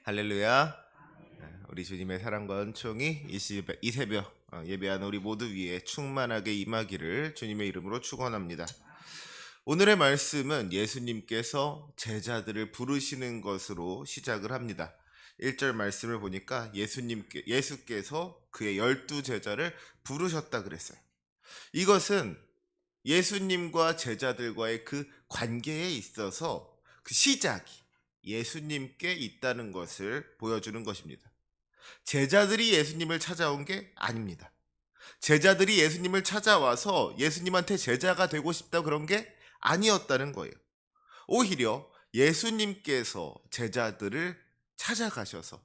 할렐루야. 우리 주님의 사랑과 은총이 이 새벽 예배하는 우리 모두 위에 충만하게 임하기를 주님의 이름으로 축원합니다. 오늘의 말씀은 예수님께서 제자들을 부르시는 것으로 시작을 합니다. 1절 말씀을 보니까 예수께서 그의 12제자를 부르셨다 그랬어요. 이것은 예수님과 제자들과의 그 관계에 있어서 그 시작이 예수님께 있다는 것을 보여주는 것입니다. 제자들이 예수님을 찾아온 게 아닙니다. 제자들이 예수님을 찾아와서 예수님한테 제자가 되고 싶다 그런 게 아니었다는 거예요. 오히려 예수님께서 제자들을 찾아가셔서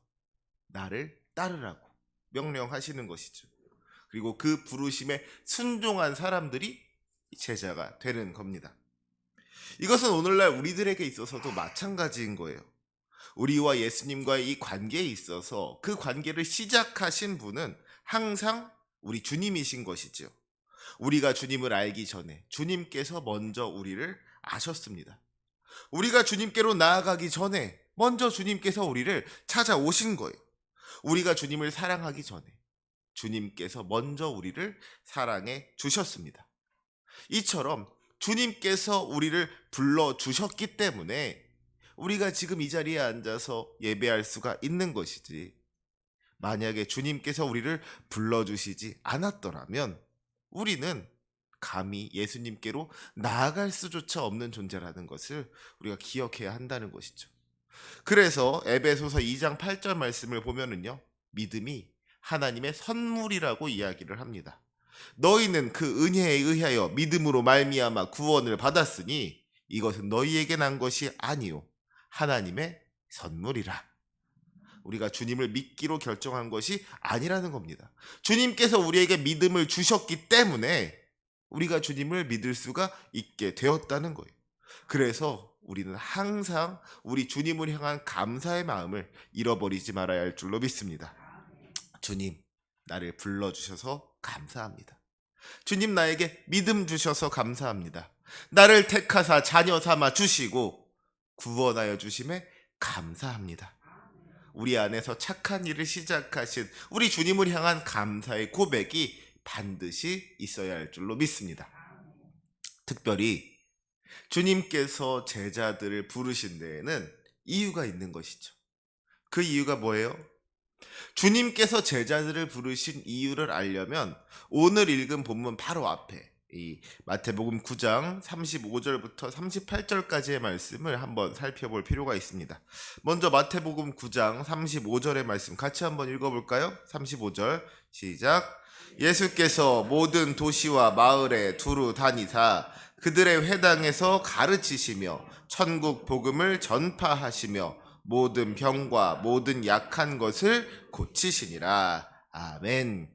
나를 따르라고 명령하시는 것이죠. 그리고 그 부르심에 순종한 사람들이 제자가 되는 겁니다. 이것은 오늘날 우리들에게 있어서도 마찬가지인 거예요. 우리와 예수님과의 이 관계에 있어서 그 관계를 시작하신 분은 항상 우리 주님이신 것이지요. 우리가 주님을 알기 전에 주님께서 먼저 우리를 아셨습니다. 우리가 주님께로 나아가기 전에 먼저 주님께서 우리를 찾아오신 거예요. 우리가 주님을 사랑하기 전에 주님께서 먼저 우리를 사랑해 주셨습니다. 이처럼 주님께서 우리를 불러주셨기 때문에 우리가 지금 이 자리에 앉아서 예배할 수가 있는 것이지, 만약에 주님께서 우리를 불러주시지 않았더라면 우리는 감히 예수님께로 나아갈 수조차 없는 존재라는 것을 우리가 기억해야 한다는 것이죠. 그래서 에베소서 2장 8절 말씀을 보면은요, 믿음이 하나님의 선물이라고 이야기를 합니다. 너희는 그 은혜에 의하여 믿음으로 말미암아 구원을 받았으니 이것은 너희에게 난 것이 아니요 하나님의 선물이라. 우리가 주님을 믿기로 결정한 것이 아니라는 겁니다. 주님께서 우리에게 믿음을 주셨기 때문에 우리가 주님을 믿을 수가 있게 되었다는 거예요. 그래서 우리는 항상 우리 주님을 향한 감사의 마음을 잃어버리지 말아야 할 줄로 믿습니다. 주님, 나를 불러주셔서 감사합니다. 주님, 나에게 믿음 주셔서 감사합니다. 나를 택하사 자녀 삼아 주시고 구원하여 주심에 감사합니다. 우리 안에서 착한 일을 시작하신 우리 주님을 향한 감사의 고백이 반드시 있어야 할 줄로 믿습니다. 특별히 주님께서 제자들을 부르신 데에는 이유가 있는 것이죠. 그 이유가 뭐예요? 주님께서 제자들을 부르신 이유를 알려면 오늘 읽은 본문 바로 앞에 이 마태복음 9장 35절부터 38절까지의 말씀을 한번 살펴볼 필요가 있습니다. 먼저 마태복음 9장 35절의 말씀 같이 한번 읽어볼까요? 35절 시작. 예수께서 모든 도시와 마을에 두루 다니사 그들의 회당에서 가르치시며 천국 복음을 전파하시며 모든 병과 모든 약한 것을 고치시니라. 아멘.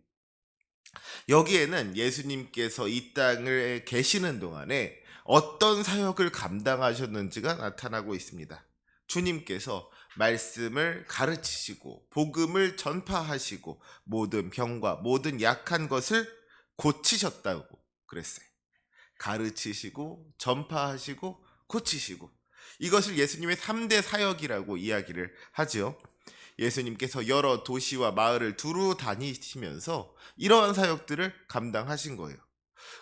여기에는 예수님께서 이 땅에 계시는 동안에 어떤 사역을 감당하셨는지가 나타나고 있습니다. 주님께서 말씀을 가르치시고 복음을 전파하시고 모든 병과 모든 약한 것을 고치셨다고 그랬어요. 가르치시고 전파하시고 고치시고, 이것을 예수님의 3대 사역이라고 이야기를 하죠. 예수님께서 여러 도시와 마을을 두루 다니시면서 이러한 사역들을 감당하신 거예요.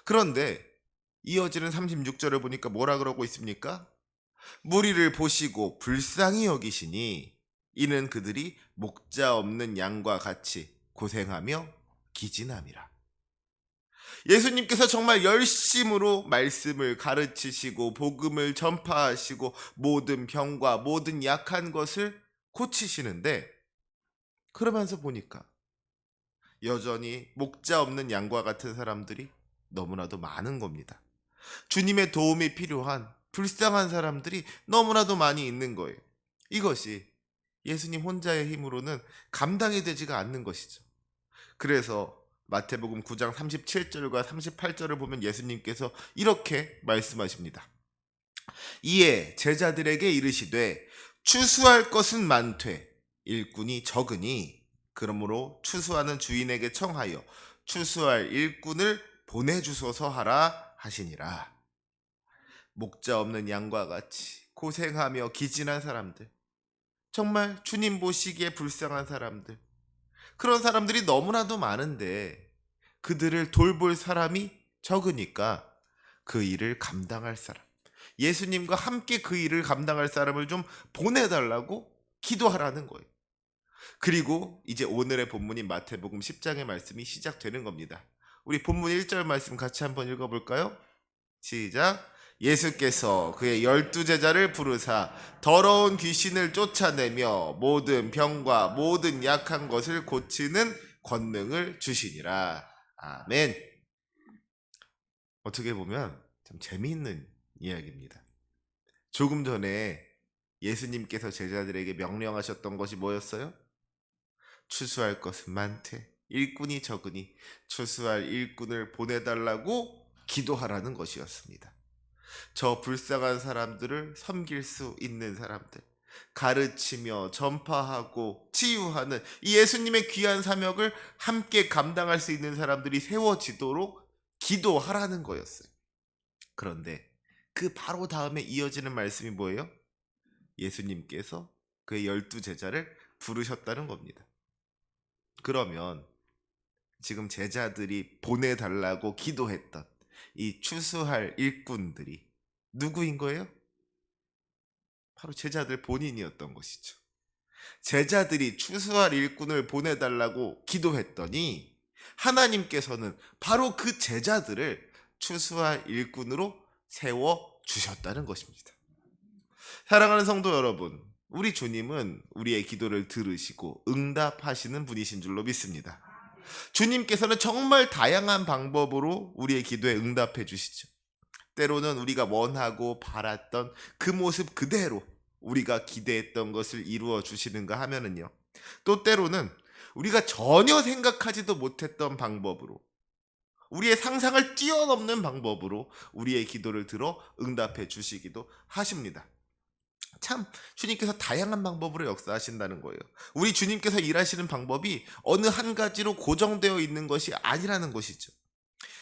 그런데 이어지는 36절을 보니까 뭐라 그러고 있습니까? 무리를 보시고 불쌍히 여기시니 이는 그들이 목자 없는 양과 같이 고생하며 기진함이라. 예수님께서 정말 열심으로 말씀을 가르치시고 복음을 전파하시고 모든 병과 모든 약한 것을 고치시는데, 그러면서 보니까 여전히 목자 없는 양과 같은 사람들이 너무나도 많은 겁니다. 주님의 도움이 필요한 불쌍한 사람들이 너무나도 많이 있는 거예요. 이것이 예수님 혼자의 힘으로는 감당이 되지가 않는 것이죠. 그래서 마태복음 9장 37절과 38절을 보면 예수님께서 이렇게 말씀하십니다. 이에 제자들에게 이르시되 추수할 것은 많되 일꾼이 적으니 그러므로 추수하는 주인에게 청하여 추수할 일꾼을 보내주소서 하라 하시니라. 목자 없는 양과 같이 고생하며 기진한 사람들, 정말 주님 보시기에 불쌍한 사람들, 그런 사람들이 너무나도 많은데 그들을 돌볼 사람이 적으니까 그 일을 감당할 사람, 예수님과 함께 그 일을 감당할 사람을 좀 보내달라고 기도하라는 거예요. 그리고 이제 오늘의 본문인 마태복음 10장의 말씀이 시작되는 겁니다. 우리 본문 1절 말씀 같이 한번 읽어볼까요? 시작. 예수께서 그의 12제자를 부르사 더러운 귀신을 쫓아내며 모든 병과 모든 약한 것을 고치는 권능을 주시니라. 아멘. 어떻게 보면 참 재미있는 이야기입니다. 조금 전에 예수님께서 제자들에게 명령하셨던 것이 뭐였어요? 추수할 것은 많되 일꾼이 적으니 추수할 일꾼을 보내달라고 기도하라는 것이었습니다. 저 불쌍한 사람들을 섬길 수 있는 사람들, 가르치며 전파하고 치유하는 이 예수님의 귀한 사역을 함께 감당할 수 있는 사람들이 세워지도록 기도하라는 거였어요. 그런데 그 바로 다음에 이어지는 말씀이 뭐예요? 예수님께서 그의 12제자를 부르셨다는 겁니다. 그러면 지금 제자들이 보내달라고 기도했던 이 추수할 일꾼들이 누구인 거예요? 바로 제자들 본인이었던 것이죠. 제자들이 추수할 일꾼을 보내달라고 기도했더니 하나님께서는 바로 그 제자들을 추수할 일꾼으로 세워주셨다는 것입니다. 사랑하는 성도 여러분, 우리 주님은 우리의 기도를 들으시고 응답하시는 분이신 줄로 믿습니다. 주님께서는 정말 다양한 방법으로 우리의 기도에 응답해 주시죠. 때로는 우리가 원하고 바랐던 그 모습 그대로 우리가 기대했던 것을 이루어 주시는가 하면은요, 또 때로는 우리가 전혀 생각하지도 못했던 방법으로, 우리의 상상을 뛰어넘는 방법으로 우리의 기도를 들어 응답해 주시기도 하십니다. 참 주님께서 다양한 방법으로 역사하신다는 거예요. 우리 주님께서 일하시는 방법이 어느 한 가지로 고정되어 있는 것이 아니라는 것이죠.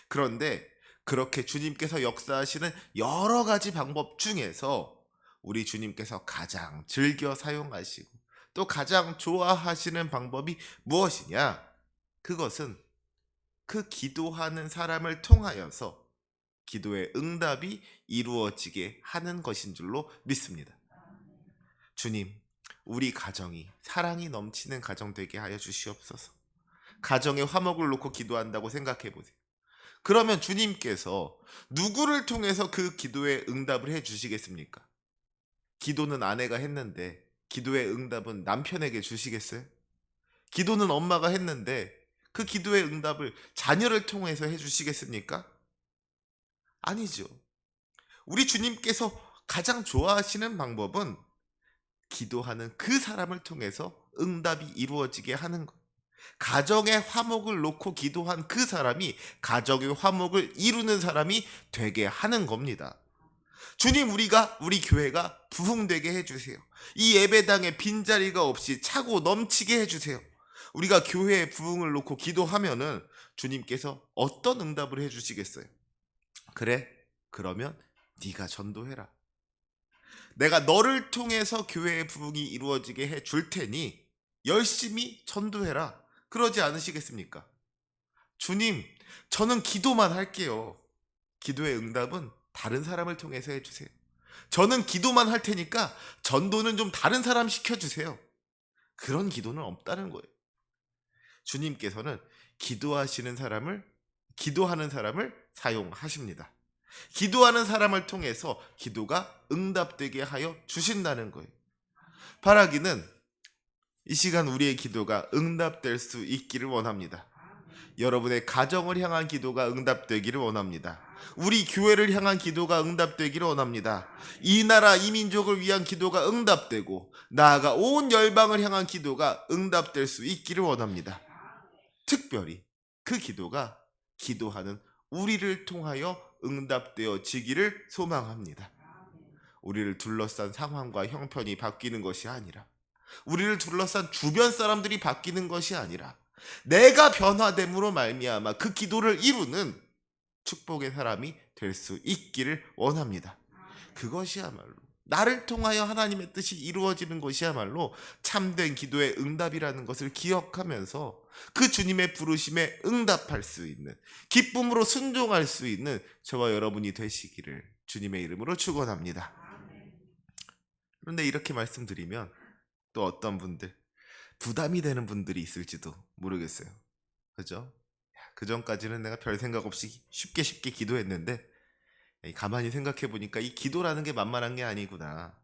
그런데 그렇게 주님께서 역사하시는 여러 가지 방법 중에서 우리 주님께서 가장 즐겨 사용하시고 또 가장 좋아하시는 방법이 무엇이냐? 그것은 그 기도하는 사람을 통하여서 기도의 응답이 이루어지게 하는 것인 줄로 믿습니다. 주님, 우리 가정이 사랑이 넘치는 가정 되게 하여 주시옵소서. 가정에 화목을 놓고 기도한다고 생각해 보세요. 그러면 주님께서 누구를 통해서 그 기도에 응답을 해 주시겠습니까? 기도는 아내가 했는데 기도의 응답은 남편에게 주시겠어요? 기도는 엄마가 했는데 그 기도의 응답을 자녀를 통해서 해 주시겠습니까? 아니죠. 우리 주님께서 가장 좋아하시는 방법은 기도하는 그 사람을 통해서 응답이 이루어지게 하는 것. 가정의 화목을 놓고 기도한 그 사람이 가정의 화목을 이루는 사람이 되게 하는 겁니다. 주님, 우리 교회가 부흥되게 해주세요. 이 예배당에 빈자리가 없이 차고 넘치게 해주세요. 우리가 교회의 부흥을 놓고 기도하면은 주님께서 어떤 응답을 해주시겠어요? 그래, 그러면 네가 전도해라. 내가 너를 통해서 교회의 부흥이 이루어지게 해줄 테니 열심히 전도해라. 그러지 않으시겠습니까? 주님, 저는 기도만 할게요. 기도의 응답은 다른 사람을 통해서 해주세요. 저는 기도만 할 테니까 전도는 좀 다른 사람 시켜주세요. 그런 기도는 없다는 거예요. 주님께서는 기도하는 사람을 사용하십니다. 기도하는 사람을 통해서 기도가 응답되게 하여 주신다는 거예요. 바라기는 이 시간 우리의 기도가 응답될 수 있기를 원합니다. 여러분의 가정을 향한 기도가 응답되기를 원합니다. 우리 교회를 향한 기도가 응답되기를 원합니다. 이 나라 이 민족을 위한 기도가 응답되고 나아가 온 열방을 향한 기도가 응답될 수 있기를 원합니다. 특별히 그 기도가 기도하는 우리를 통하여 응답되어지기를 소망합니다. 우리를 둘러싼 상황과 형편이 바뀌는 것이 아니라, 우리를 둘러싼 주변 사람들이 바뀌는 것이 아니라 내가 변화됨으로 말미암아 그 기도를 이루는 축복의 사람이 될 수 있기를 원합니다. 그것이야말로 나를 통하여 하나님의 뜻이 이루어지는 것이야말로 참된 기도의 응답이라는 것을 기억하면서 그 주님의 부르심에 응답할 수 있는, 기쁨으로 순종할 수 있는 저와 여러분이 되시기를 주님의 이름으로 축원합니다. 그런데 이렇게 말씀드리면 또 어떤 분들, 부담이 되는 분들이 있을지도 모르겠어요. 그죠? 그 전까지는 내가 별 생각 없이 쉽게 기도했는데 가만히 생각해 보니까 이 기도라는 게 만만한 게 아니구나.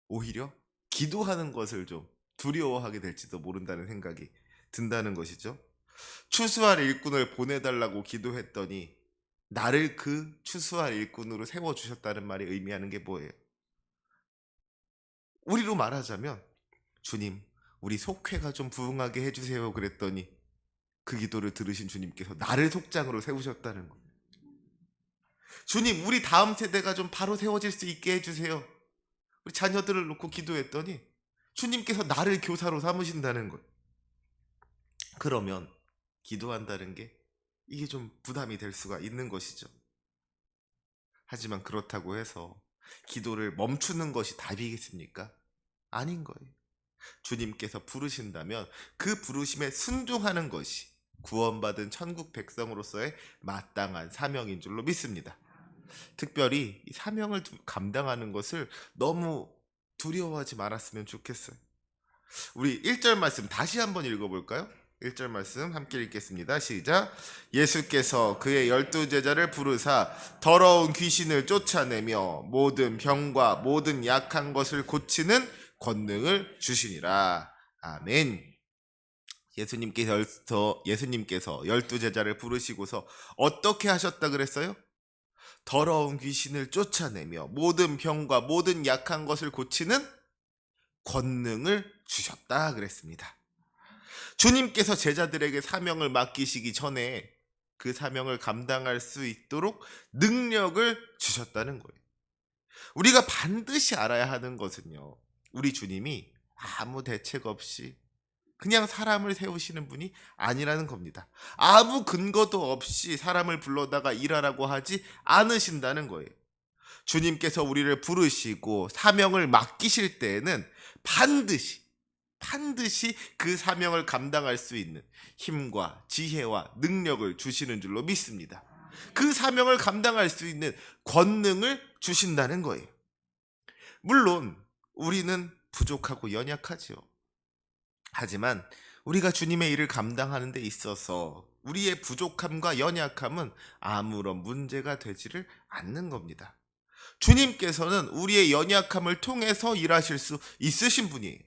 오히려 기도하는 것을 좀 두려워하게 될지도 모른다는 생각이 든다는 것이죠. 추수할 일꾼을 보내달라고 기도했더니 나를 그 추수할 일꾼으로 세워주셨다는 말이 의미하는 게 뭐예요? 우리로 말하자면 주님, 우리 속회가 좀 부흥하게 해주세요 그랬더니 그 기도를 들으신 주님께서 나를 속장으로 세우셨다는 거예요. 주님, 우리 다음 세대가 좀 바로 세워질 수 있게 해주세요. 우리 자녀들을 놓고 기도했더니 주님께서 나를 교사로 삼으신다는 거예요. 그러면 기도한다는 게 이게 좀 부담이 될 수가 있는 것이죠. 하지만 그렇다고 해서 기도를 멈추는 것이 답이겠습니까? 아닌 거예요. 주님께서 부르신다면 그 부르심에 순종하는 것이 구원받은 천국 백성으로서의 마땅한 사명인 줄로 믿습니다. 특별히 이 사명을 감당하는 것을 너무 두려워하지 말았으면 좋겠어요. 우리 1절 말씀 다시 한번 읽어볼까요? 1절 말씀 함께 읽겠습니다. 시작. 예수께서 그의 12제자를 부르사 더러운 귀신을 쫓아내며 모든 병과 모든 약한 것을 고치는 권능을 주시니라. 아멘. 예수님께서 12제자를 부르시고서 어떻게 하셨다 그랬어요? 더러운 귀신을 쫓아내며 모든 병과 모든 약한 것을 고치는 권능을 주셨다 그랬습니다. 주님께서 제자들에게 사명을 맡기시기 전에 그 사명을 감당할 수 있도록 능력을 주셨다는 거예요. 우리가 반드시 알아야 하는 것은요, 우리 주님이 아무 대책 없이 그냥 사람을 세우시는 분이 아니라는 겁니다. 아무 근거도 없이 사람을 불러다가 일하라고 하지 않으신다는 거예요. 주님께서 우리를 부르시고 사명을 맡기실 때에는 반드시 그 사명을 감당할 수 있는 힘과 지혜와 능력을 주시는 줄로 믿습니다. 그 사명을 감당할 수 있는 권능을 주신다는 거예요. 물론 우리는 부족하고 연약하죠. 하지만 우리가 주님의 일을 감당하는 데 있어서 우리의 부족함과 연약함은 아무런 문제가 되지를 않는 겁니다. 주님께서는 우리의 연약함을 통해서 일하실 수 있으신 분이에요.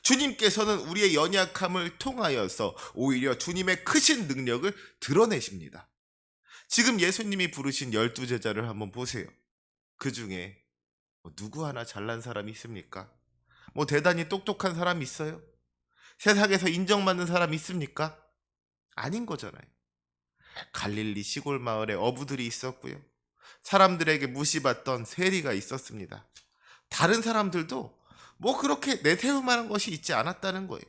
주님께서는 우리의 연약함을 통하여서 오히려 주님의 크신 능력을 드러내십니다. 지금 예수님이 부르신 12제자를 한번 보세요. 그 중에 누구 하나 잘난 사람이 있습니까? 대단히 똑똑한 사람이 있어요? 세상에서 인정받는 사람이 있습니까? 아닌 거잖아요. 갈릴리 시골 마을에 어부들이 있었고요. 사람들에게 무시받던 세리가 있었습니다. 다른 사람들도 그렇게 내세울 만한 것이 있지 않았다는 거예요.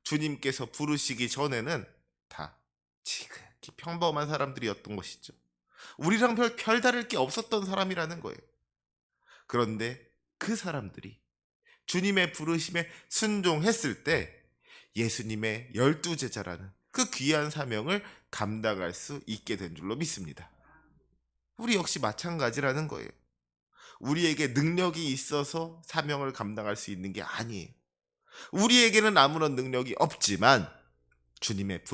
주님께서 부르시기 전에는 다 지극히 평범한 사람들이었던 것이죠. 우리랑 별 다를 게 없었던 사람이라는 거예요. 그런데 그 사람들이 주님의 부르심에 순종했을 때 예수님의 12제자라는 그 귀한 사명을 감당할 수 있게 된 줄로 믿습니다. 우리 역시 마찬가지라는 거예요. 우리에게 능력이 있어서 사명을 감당할 수 있는 게 아니에요. 우리에게는 아무런 능력이 없지만 주님의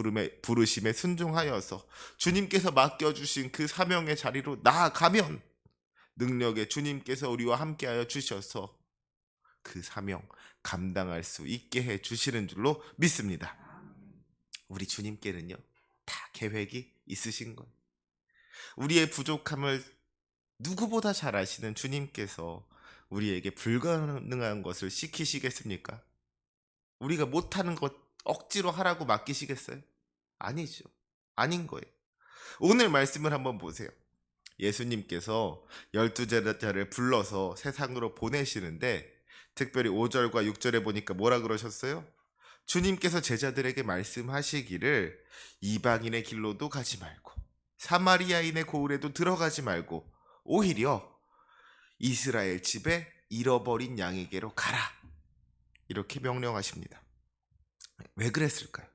부르심에 순종하여서 주님께서 맡겨주신 그 사명의 자리로 나아가면 능력의 주님께서 우리와 함께하여 주셔서 그 사명 감당할 수 있게 해 주시는 줄로 믿습니다. 우리 주님께는요, 다 계획이 있으신 거예요. 우리의 부족함을 누구보다 잘 아시는 주님께서 우리에게 불가능한 것을 시키시겠습니까? 우리가 못하는 것 억지로 하라고 맡기시겠어요? 아니죠. 아닌 거예요. 오늘 말씀을 한번 보세요. 예수님께서 12제자를 불러서 세상으로 보내시는데 특별히 5절과 6절에 보니까 뭐라 그러셨어요? 주님께서 제자들에게 말씀하시기를 이방인의 길로도 가지 말고 사마리아인의 고을에도 들어가지 말고 오히려 이스라엘 집에 잃어버린 양에게로 가라. 이렇게 명령하십니다. 왜 그랬을까요?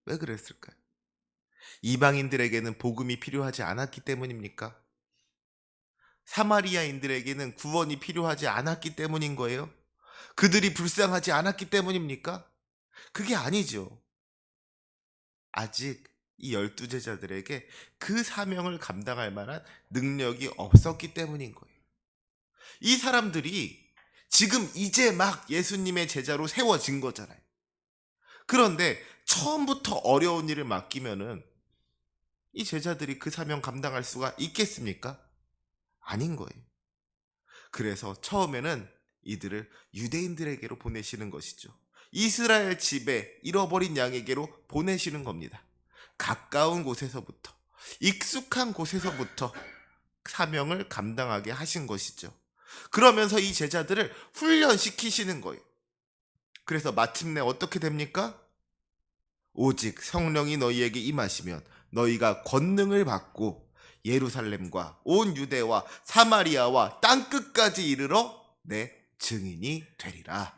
왜 그랬을까요? 이방인들에게는 복음이 필요하지 않았기 때문입니까? 사마리아인들에게는 구원이 필요하지 않았기 때문인 거예요? 그들이 불쌍하지 않았기 때문입니까? 그게 아니죠. 아직 이 12제자들에게 그 사명을 감당할 만한 능력이 없었기 때문인 거예요. 이 사람들이 지금 이제 막 예수님의 제자로 세워진 거잖아요. 그런데 처음부터 어려운 일을 맡기면은 이 제자들이 그 사명 감당할 수가 있겠습니까? 아닌 거예요. 그래서 처음에는 이들을 유대인들에게로 보내시는 것이죠. 이스라엘 집에 잃어버린 양에게로 보내시는 겁니다. 가까운 곳에서부터, 익숙한 곳에서부터 사명을 감당하게 하신 것이죠. 그러면서 이 제자들을 훈련시키시는 거예요. 그래서 마침내 어떻게 됩니까? 오직 성령이 너희에게 임하시면 너희가 권능을 받고 예루살렘과 온 유대와 사마리아와 땅끝까지 이르러 내 증인이 되리라.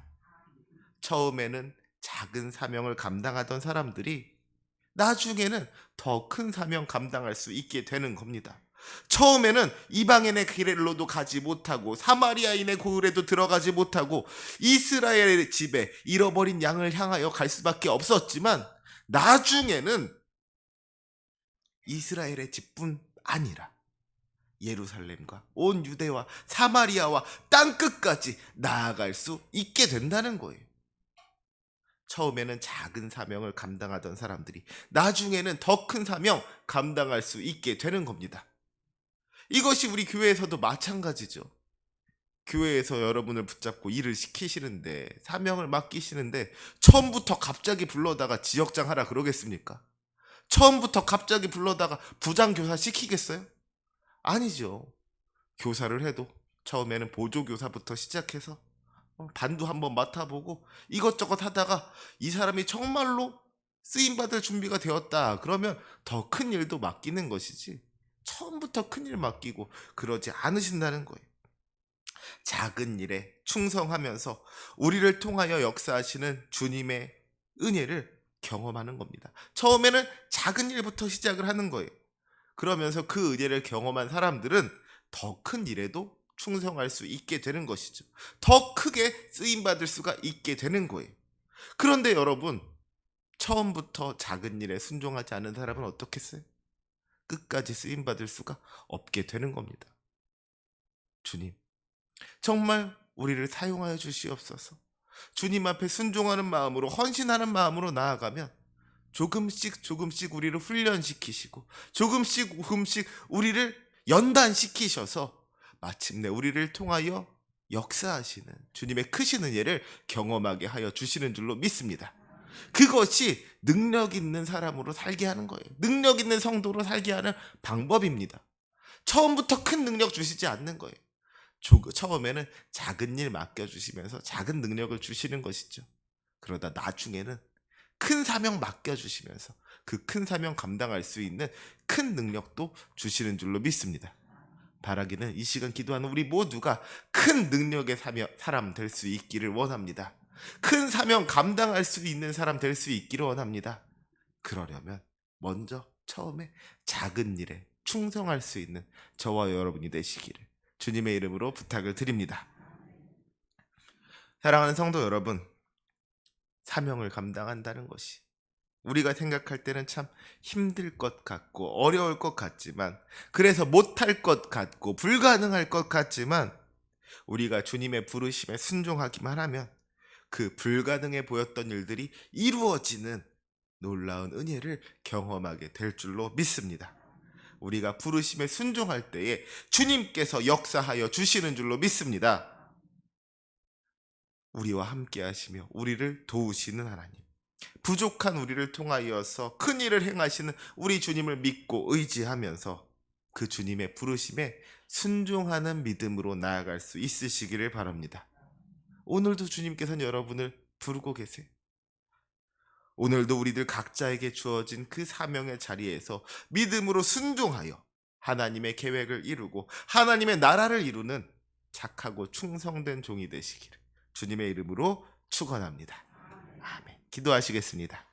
처음에는 작은 사명을 감당하던 사람들이 나중에는 더 큰 사명 감당할 수 있게 되는 겁니다. 처음에는 이방인의 길로도 가지 못하고 사마리아인의 고을에도 들어가지 못하고 이스라엘의 집에 잃어버린 양을 향하여 갈 수밖에 없었지만 나중에는 이스라엘의 집뿐 아니라 예루살렘과 온 유대와 사마리아와 땅끝까지 나아갈 수 있게 된다는 거예요. 처음에는 작은 사명을 감당하던 사람들이 나중에는 더 큰 사명 감당할 수 있게 되는 겁니다. 이것이 우리 교회에서도 마찬가지죠. 교회에서 여러분을 붙잡고 일을 시키시는데, 사명을 맡기시는데 처음부터 갑자기 불러다가 지역장 하라 그러겠습니까? 처음부터 갑자기 불러다가 부장교사 시키겠어요? 아니죠. 교사를 해도 처음에는 보조교사부터 시작해서 반도 한번 맡아보고 이것저것 하다가 이 사람이 정말로 쓰임받을 준비가 되었다 그러면 더 큰 일도 맡기는 것이지, 처음부터 큰 일 맡기고 그러지 않으신다는 거예요. 작은 일에 충성하면서 우리를 통하여 역사하시는 주님의 은혜를 경험하는 겁니다. 처음에는 작은 일부터 시작을 하는 거예요. 그러면서 그 은혜를 경험한 사람들은 더 큰 일에도 충성할 수 있게 되는 것이죠. 더 크게 쓰임받을 수가 있게 되는 거예요. 그런데 여러분, 처음부터 작은 일에 순종하지 않은 사람은 어떻겠어요? 끝까지 쓰임받을 수가 없게 되는 겁니다. 주님, 정말 우리를 사용하여 주시옵소서. 주님 앞에 순종하는 마음으로, 헌신하는 마음으로 나아가면 조금씩 조금씩 우리를 훈련시키시고 조금씩 조금씩 우리를 연단시키셔서 마침내 우리를 통하여 역사하시는 주님의 크신 은혜를 경험하게 하여 주시는 줄로 믿습니다. 그것이 능력 있는 사람으로 살게 하는 거예요. 능력 있는 성도로 살게 하는 방법입니다. 처음부터 큰 능력 주시지 않는 거예요. 처음에는 작은 일 맡겨주시면서 작은 능력을 주시는 것이죠. 그러다 나중에는 큰 사명 맡겨주시면서 그 큰 사명 감당할 수 있는 큰 능력도 주시는 줄로 믿습니다. 바라기는 이 시간 기도하는 우리 모두가 큰 능력의 사람 될 수 있기를 원합니다. 큰 사명 감당할 수 있는 사람 될 수 있기를 원합니다. 그러려면 먼저 처음에 작은 일에 충성할 수 있는 저와 여러분이 되시기를 주님의 이름으로 부탁을 드립니다. 사랑하는 성도 여러분, 사명을 감당한다는 것이 우리가 생각할 때는 참 힘들 것 같고 어려울 것 같지만, 그래서 못할 것 같고 불가능할 것 같지만, 우리가 주님의 부르심에 순종하기만 하면 그 불가능해 보였던 일들이 이루어지는 놀라운 은혜를 경험하게 될 줄로 믿습니다. 우리가 부르심에 순종할 때에 주님께서 역사하여 주시는 줄로 믿습니다. 우리와 함께 하시며 우리를 도우시는 하나님, 부족한 우리를 통하여서 큰 일을 행하시는 우리 주님을 믿고 의지하면서 그 주님의 부르심에 순종하는 믿음으로 나아갈 수 있으시기를 바랍니다. 오늘도 주님께서는 여러분을 부르고 계세요. 오늘도 우리들 각자에게 주어진 그 사명의 자리에서 믿음으로 순종하여 하나님의 계획을 이루고 하나님의 나라를 이루는 착하고 충성된 종이 되시기를 주님의 이름으로 축원합니다. 아멘. 기도하시겠습니다.